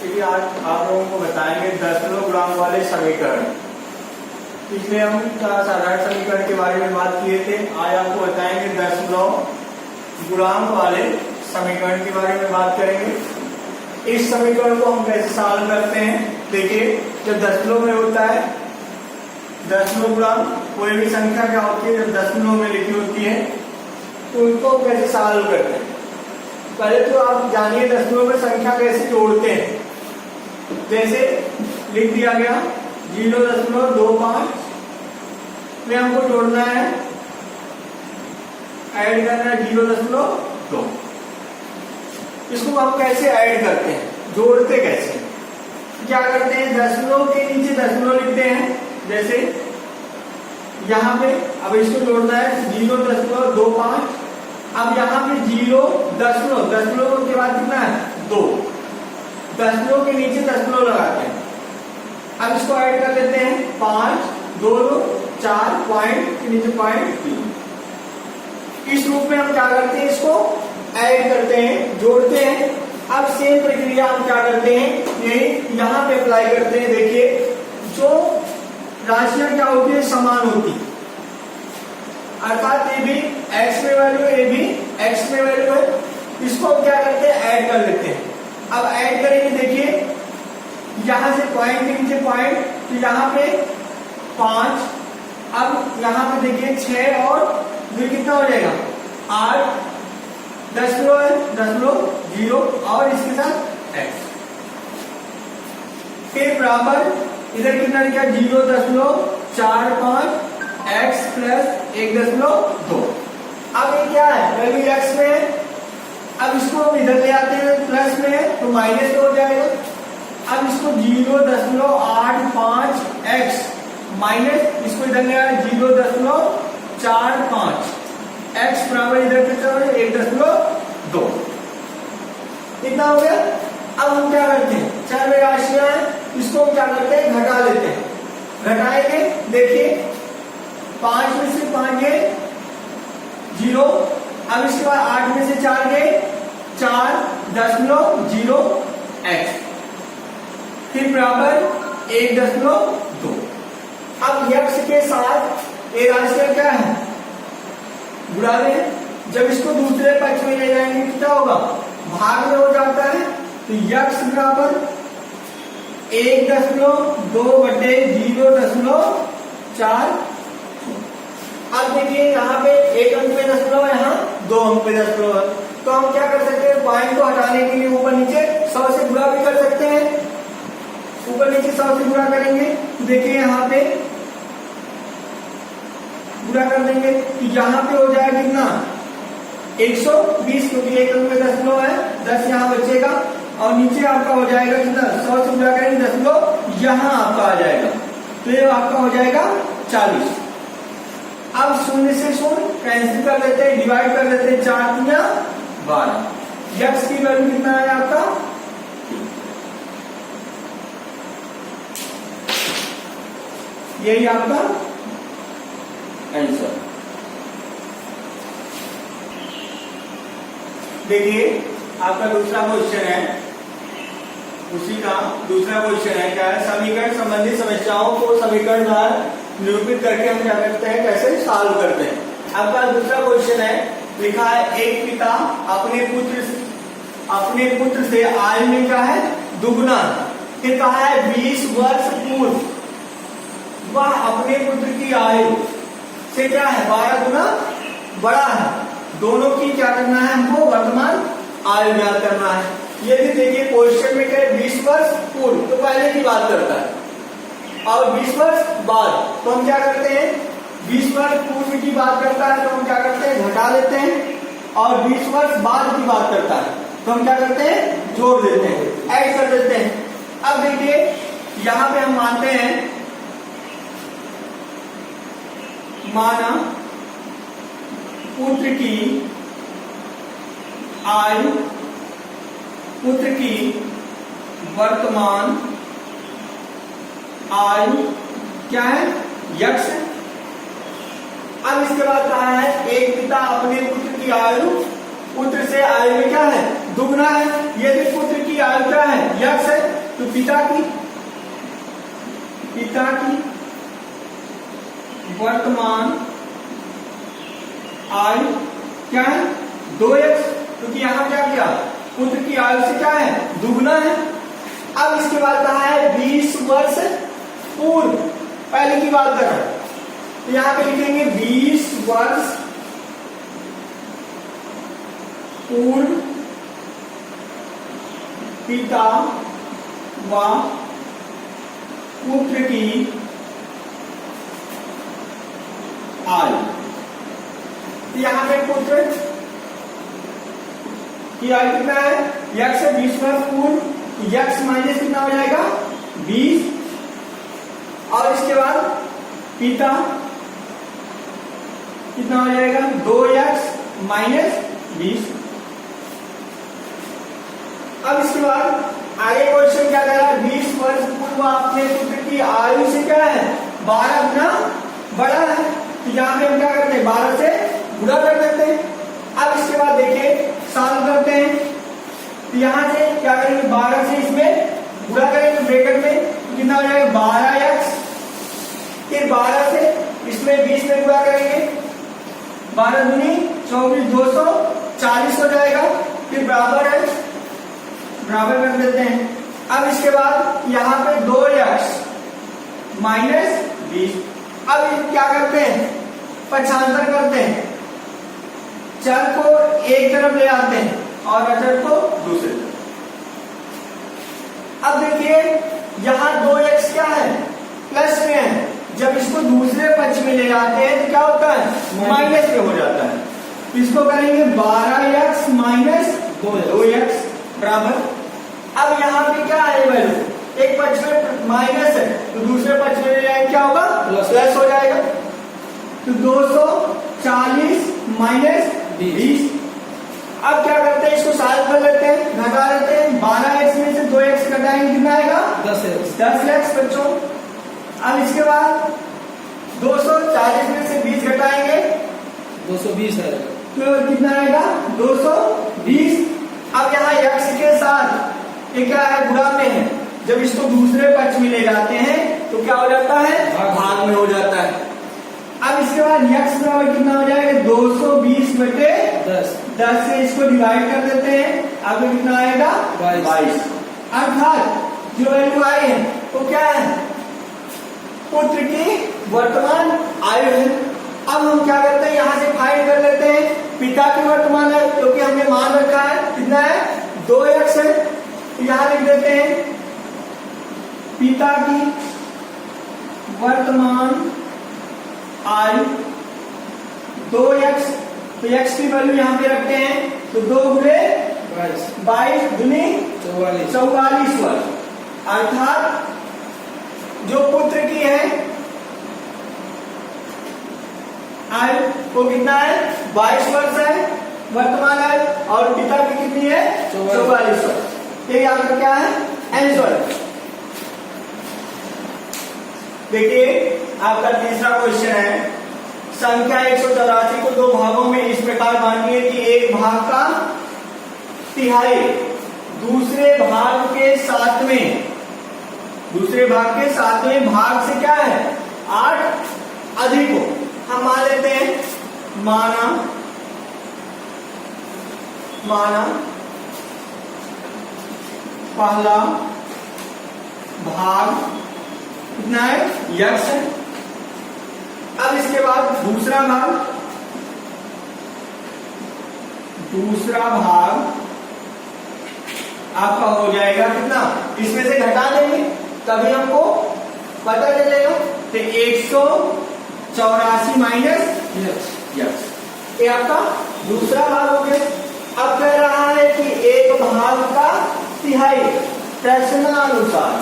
चलिए आज आप लोगों को बताएंगे दशमलव गुणांक वाले समीकरण। पिछले हम साधारण समीकरण के बारे में बात किए थे, आज आपको बताएंगे दशमलव गुणांक वाले समीकरण के बारे में बात करेंगे। इस समीकरण को हम कैसे सॉल्व करते हैं, देखिए जब दशमलव में होता है दशमलव गुणांक, कोई भी संख्या क्या होती है जब दशमलव में लिखी होती है तो उनको कैसे सॉल्व करते हैं। पहले तो आप जानिए दशमलव में संख्या कैसे जोड़ते हैं। जैसे लिख दिया गया 0.25 में हमको जोड़ना है, ऐड करना है 0.2। इसको हम कैसे ऐड करते हैं, जोड़ते कैसे, क्या करते हैं, दशमलव के नीचे दशमलव लिखते हैं। जैसे यहाँ पे अब इसको जोड़ना है 0.25, अब यहाँ पे 0 दशमलव के बाद कितना है 2, दशमलव के नीचे दशमलव लगाते हैं। अब इसको ऐड कर लेते हैं 5 2 4 पॉइंट के नीचे पॉइंट 3। इस रूप में हम क्या करते हैं, इसको ऐड करते हैं, जोड़ते हैं। अब सेम प्रक्रिया हम क्या करते हैं, यही यहाँ पे अप्लाई करते हैं। देखिए जो राशियां क्या होती है, समान होती है, अर्थात ये भी x में वैल्यू है, ये भी x में वैल्यू है। इसको हम क्या करते हैं, ऐड कर लेते हैं। अब ऐड करेंगे, देखिए यहां से पॉइंट के नीचे पॉइंट, तो यहाँ पे 5, अब यहाँ पे देखिए 6 और 2 कितना हो जाएगा 8, दशमलव 0 और इसके साथ x, फिर बराबर इधर कितना लिखा 0.45 x प्लस 1.2। अब ये क्या है, वैल्यू x में है। अब इसको हम इधर ले आते हैं, प्लस में है तो माइनस हो जाएगा। अब इसको 0.85 x माइनस इसको इधर ले आए 0.45 x बराबर इधर कितना हो जाएगा 1.2। कितना हो गया। अब हम क्या करते हैं, चार राशियां हैं, इसको हम क्या करते हैं, घटा लेते हैं। घटाएंगे, देखिए 5 में से 5 गए 0, अब इसके बाद 8 में से 4 गए 4.0 x, फिर बराबर 1.2। अब x के साथ ये राशि क्या है, गुणा में। जब इसको दूसरे पक्ष में ले जाएंगे तो क्या होगा, भाग में हो जाता है। तो x बराबर 1.2/0.4। अब देखिए यहाँ पे 1 अंक पे दशमलव है, यहाँ 2 अंक पे दशमलव है, तो हम क्या कर सकते हैं, पॉइंट को हटाने के लिए ऊपर नीचे 100 से गुणा भी कर सकते हैं। ऊपर नीचे 100 से गुणा करेंगे, देखिए यहाँ पे गुणा कर देंगे तो यहाँ पे हो जाएगा कितना 120, क्योंकि 1 अंक पे दशमलव है, 10 यहाँ बचेगा और नीचे आपका हो जाएगा कितना, 100 से गुणा करेंगे दशमलव यहाँ आपका आ जाएगा, तो ये आपका हो जाएगा 40। अब 0 से 0 कैंसिल कर लेते हैं, डिवाइड कर लेते हैं, 4 × 12। x की वैल्यू कितना है आपका, यही आपका आंसर। देखिए आपका दूसरा क्वेश्चन है, उसी का दूसरा क्वेश्चन है, क्या है, समीकरण संबंधी समस्याओं को समीकरण द्वारा निरूपित करके हम क्या करते हैं, कैसे सॉल्व करते हैं। आपका दूसरा क्वेश्चन है, लिखा है एक पिता अपने पुत्र से आयु में क्या है दुगुना, फिर कहा है 20 वर्ष पूर्व वह अपने पुत्र की आयु से क्या है 12 गुना बड़ा है। दोनों की क्या करना है, हमको वर्तमान आयु ज्ञात करना है। यदि देखिए क्वेश्चन में क्या है 20 वर्ष पूर्व, तो पहले की बात करता है, और 20 वर्ष बाद, तो हम क्या करते हैं, 20 वर्ष पूर्व की बात करता है तो हम क्या करते हैं, घटा लेते हैं, और 20 वर्ष बाद की बात करता है तो हम क्या करते हैं, जोड़ देते हैं, ऐड कर देते हैं। अब देखिए यहां पे हम मानते हैं, माना पुत्र की आयु, पुत्र की वर्तमान आयु क्या है, x। अब इसके बाद कहा है एक पिता अपने पुत्र की आयु, पुत्र से आयु में क्या है दुगना है। यदि पुत्र की आयु क्या है x है तो पिता की वर्तमान आयु क्या है 2x, क्योंकि यहां क्या किया पुत्र की आयु से क्या है दुगना है। अब इसके बाद कहा है 20 वर्ष पूर्व, पहले की बात कर रहा है, तो यहां पे लिखेंगे 20 वर्ष पूर्व पिता व पुत्र की आयु। यहां पे पुत्र की आयु कितना है यक्स से 20 वर्ष पूर्व, यक्स माइनस कितना हो जाएगा 20, और इसके बाद पिता कितना हो जाएगा 2x माइनस 20। अब इसके बाद आगे क्वेश्चन क्या कह रहा है 20 वर्ष पूर्व अपने पुत्र की आयु से क्या है 12 गुना बड़ा है, तो यहां पे हम क्या करते हैं 12 से गुणा कर देते हैं। अब इसके बाद देखिए सॉल्व करते हैं, तो यहां से क्या करेंगे 12 से इसमें गुणा करेंगे ब्रैकेट में, तो कितना हो जाएगा 12x, फिर 12 से इसमें 20 में गुणा करेंगे 12 दूनी 24, 240 हो जाएगा, फिर बराबर है बराबर कर देते हैं। अब इसके बाद यहाँ पे 2x माइनस 20। अब क्या करते हैं पक्षांतर करते हैं, चर को एक तरफ ले आते हैं और अचर को दूसरे तरफ। अब देखिए यहाँ 2x क्या है प्लस में है, जब इसको दूसरे पक्ष में ले जाते हैं तो क्या होता है माइनस में हो जाता है। इसको करेंगे 12x माइनस 2x बराबर। अब यहाँ पे क्या है वैल्यू, एक पक्ष में माइनस है तो दूसरे पक्ष में ले जाएंगे क्या होगा प्लस हो जाएगा, तो 240 माइनस 20। अब क्या करते हैं इसको सॉल्व कर लेते हैं, घटा लेते हैं, 12x में से 2x घटाएंगे कितना आएगा 10x बच्चों। अब इसके बाद 240 में से 20 घटाएंगे 220 है, तो कितना आएगा 220। अब यहाँ x के साथ ये क्या है गुणा में है, जब इसको दूसरे पक्ष में ले जाते हैं तो क्या हो जाता है भाग में हो जाता है। अब इसके बाद x बराबर कितना हो जाएगा 220 बटे 10 से इसको डिवाइड कर देते हैं, आगे कितना आएगा 22। अर्थात जो वैल्यू आई है वो क्या है पुत्र की वर्तमान आयु है। अब हम क्या करते हैं यहाँ से फाइंड कर लेते हैं पिता की वर्तमान आयु, क्योंकि हमने मान रखा है कितना है 2x है, तो यहाँ लिख देते हैं पिता की वर्तमान आयु 2x, तो x की वैल्यू यहाँ पे रखते हैं, तो 2 गुणे 22 दूनी 44 वर्ष। अर्थात जो पुत्र की है आयु वो कितना है 22 वर्ष है वर्तमान आयु, और पिता की कितनी है 44 वर्ष। ये आपका क्या है आंसर। देखिए आपका तीसरा क्वेश्चन है, संख्या 184 को 2 भागों में इस प्रकार बांटिए कि एक भाग का तिहाई दूसरे भाग के 7वें भाग से क्या है 8 अधिक हो। हम मान लेते हैं माना पहला भाग कितना है यक्ष है। अब इसके बाद दूसरा भाग आपका हो जाएगा कितना, इसमें से घटा देंगे तभी हमको पता चलेगा, तो 184 माइनस यक्ष ये आपका दूसरा भाग हो गया। अब कह रहा है कि एक भाग का तिहाई प्रश्नानुसार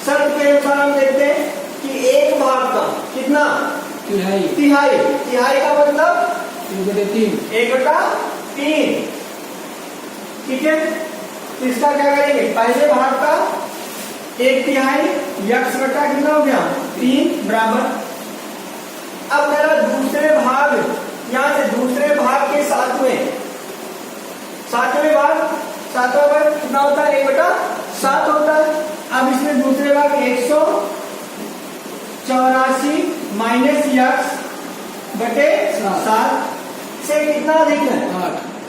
शर्त के अनुसार हम देखते हैं कि एक भाग का कितना तिहाई का मतलब 1/3। ठीक है, तो इसका क्या करेंगे पहले भाग का 1/3 यक्ष बटा कितना हो गया 3 बराबर। अब मेरा दूसरे भाग माइनस यक्स बटे 7 से कितना अधिक है?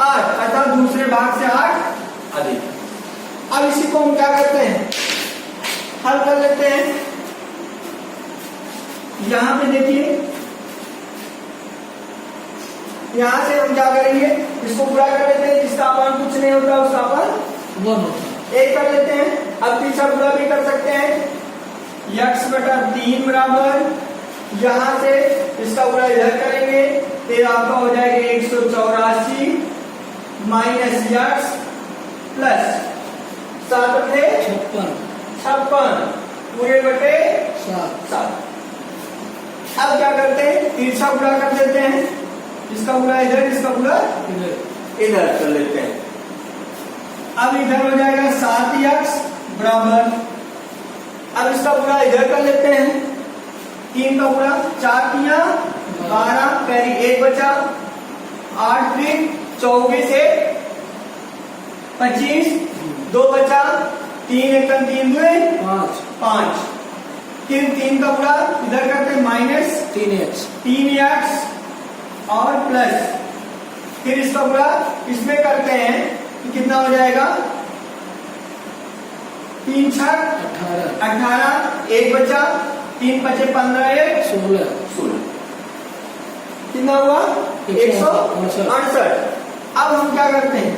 8, अर्थात दूसरे भाग से 8 अधिक। अब इसी को हम क्या करते हैं, हल कर लेते हैं। यहां पे देखिए, यहां से हम क्या करेंगे, इसको पूरा कर लेते हैं, जिसका अपन कुछ नहीं होता उसका अपन 1 होता है। 1 कर लेते हैं। अब पीछा पूरा भी कर सकते हैं, यक्स बटा 3 बराबर, यहां से इसका पूरा इधर करेंगे तो आपका हो जाएगा 184 माइनस यक्स प्लस 7 थे 56 पूरे बटे 7। अब क्या करते हैं, तिरछा पूरा कर देते हैं, इसका पूरा इधर, इसका पूरा इधर कर लेते हैं। अब इधर हो जाएगा 7x बराबर, अब इसका पूरा इधर कर लेते हैं, 3 का पूरा 4 तिया 12, कैरी 1 बचा, 8 फिर 24 है 25, 2 बचा, 3 1 3 2 5, फिर 3 का पूरा इधर करते हैं माइनस 3x और प्लस, फिर इसका पूरा इसमें करते हैं तो कितना हो जाएगा, 3 6 18, 1 बचा, 3 बचे 15 1 16, कितना हुआ 168। अब हम क्या करते हैं,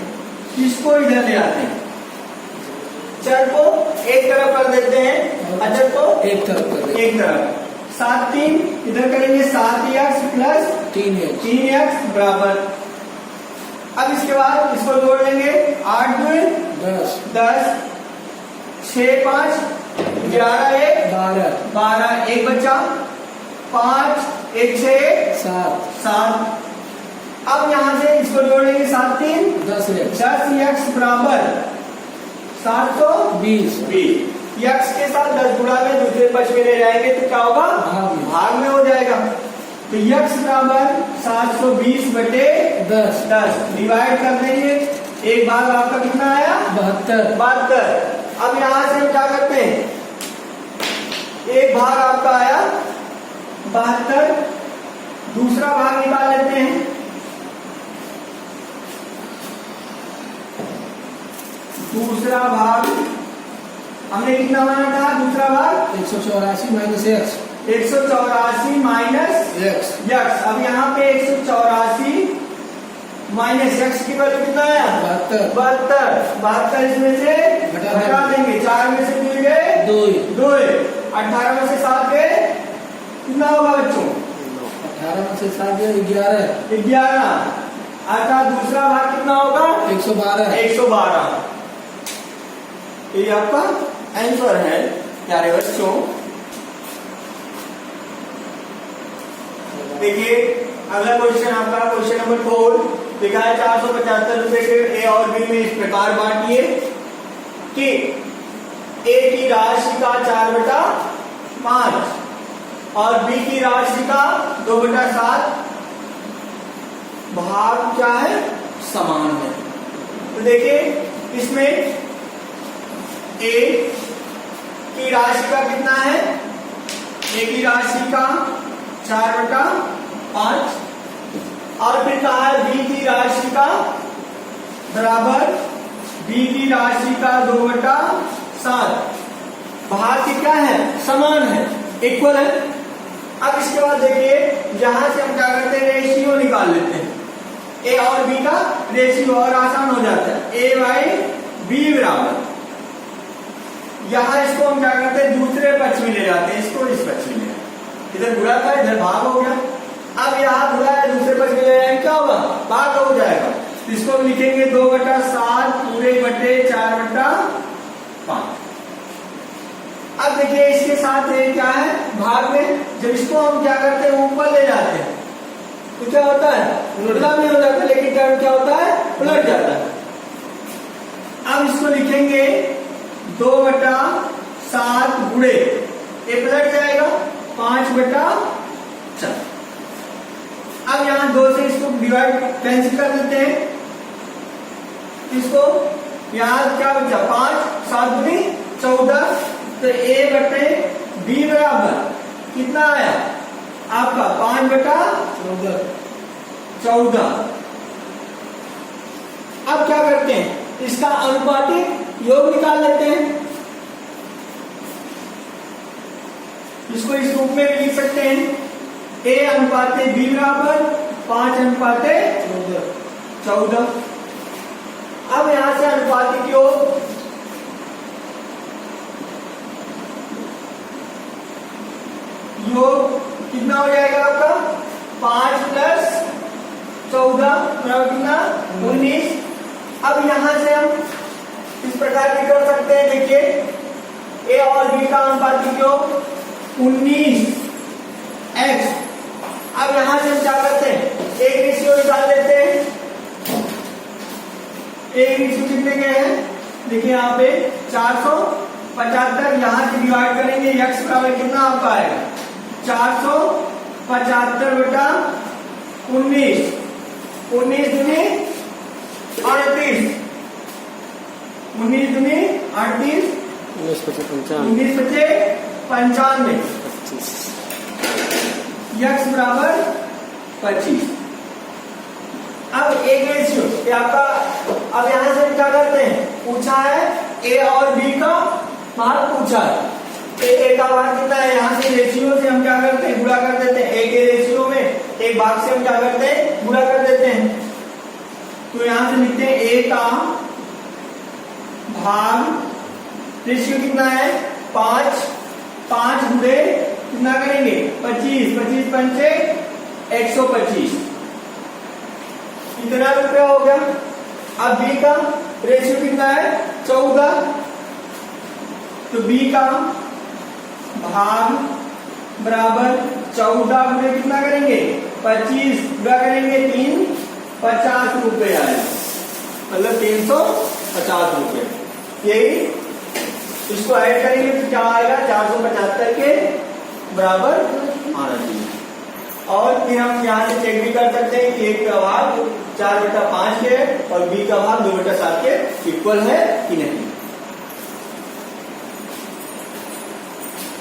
इसको इधर ले आते हैं, चर को एक तरफ कर देते हैं, अचर को एक तरफ 7 3 इधर करेंगे 7x प्लस 3x बराबर। अब इसके बाद इसको जोड़ लेंगे, 8 2 10, 6 5 11 1 12, 1 बचा, 5 1 6 7। अब यहां से इसको जोड़ लेंगे, 7 3 10x बराबर 720। यक्स के साथ 10 गुणा में दूसरे पक्ष में ले जाएंगे तो क्या होगा, भाग में हो जाएगा। तो यक्स बराबर 720 बटे 10 डिवाइड कर देंगे, एक भाग आपका कितना आया 72। अब यहां से हम क्या करते हैं, एक भाग आपका आया 72, दूसरा भाग निकाल लेते हैं। दूसरा भाग हमने कितना माना था, दूसरा भाग 184 माइनस x 184 माइनस यक्स। अब यहाँ पे 184 माइनस यक्स की वैल्यू कितना आया 72। इसमें से घटा देंगे, 4 में से मिल गए 2, 18 में से 7 गए, कितना होगा बच्चों, 18 में से 7 गए 11। अर्थात दूसरा भाग कितना होगा 112। ये आपका आंसर है प्यारे बच्चों। देखिए अगला क्वेश्चन आपका क्वेश्चन नंबर 4 लिखा है 475 रुपए के ए और बी में इस प्रकार बांटिए कि ए की राशि का 4/5 और बी की राशि का 2/7 भाग क्या है, समान है। तो देखिए इसमें ए की राशि का कितना है, ए की राशि का 4/5 और फिर कहा है बी की राशि का बराबर बी की राशि का 2/7 भाग की क्या है, समान है, इक्वल है। अब इसके बाद देखिए यहां से हम क्या करते हैं, रेशियो निकाल लेते हैं, ए और बी का रेशियो और आसान हो जाता है, ए बाई बी बराबर, यहां इसको हम क्या करते हैं दूसरे पक्ष में ले जाते हैं, इसको इस पक्ष में ले, इधर बुरा था इधर भाग हो गया। अब यहाँ बुरा है दूसरे पक्ष में ले जाएंगे, क्या होगा, भाग हो जाएगा। इसको हम लिखेंगे 2/7 पूरे बटे 4/5। अब देखिए इसके साथ ये क्या है, भाग में जब इसको हम क्या करते हैं ऊपर ले जाते हैं तो क्या होता है, उल्टा भी हो जाता है, लेकिन टर्म क्या होता है, उलट जाता है। अब इसको लिखेंगे 2/7 गुणे, ये पलट जाएगा 5/4। अब यहाँ 2 से इसको डिवाइड कैंसिल कर देते हैं, इसको यहाँ क्या बचा 5 7 दूनी 14, तो ए बटे बी बराबर कितना आया आपका 5/14। अब क्या करते हैं, इसका अनुपातिक योग निकाल लेते हैं। इसको इस रूप में भी लिख सकते हैं, a अनुपाते b बराबर 5/14। अब यहां से अनुपातिक योग कितना हो जाएगा आपका, 5 + 14 बराबर कितना, 19। अब यहां से हम इस प्रकार भी कर सकते हैं, देखिए a और b का अनुपातिक योग 19x। अब यहां से हम क्या करते हैं, एक रेशियो निकाल लेते हैं। एक रेशियो कितने के हैं, देखिए यहाँ पे 475, यहां से डिवाइड करेंगे, x बराबर कितना आपका आएगा, 475/19। 19 दूनी 38, 19 दूनी 38, 19 × 95, x बराबर 25। अब एक रेशियो आपका, अब यहां से क्या करते हैं, पूछा है a और b का भाग पूछा है, a का भाग कितना है, यहां से रेशियो से हम क्या करते हैं, गुणा कर देते हैं। a के रेशियो में एक भाग से हम क्या करते हैं, गुणा कर देते हैं। तो यहां से लिखते हैं a का भाग, रेशियो कितना है 5, 5 गुणे कितना करेंगे 25, 25 पंचे 125, कितना रुपया हो गया। अब b का रेशियो कितना है 14, तो b का भाग बराबर 14 गुणे कितना करेंगे 25 गुणा करेंगे 3, 50 रुपए आएगा, मतलब 350 रुपए। यही इसको ऐड करेंगे तो क्या आएगा, 475 के बराबर आना चाहिए। और फिर हम यहाँ से चेक भी कर सकते हैं कि एक का भाग 4/5 के और b का भाग 2/7 के इक्वल है कि नहीं।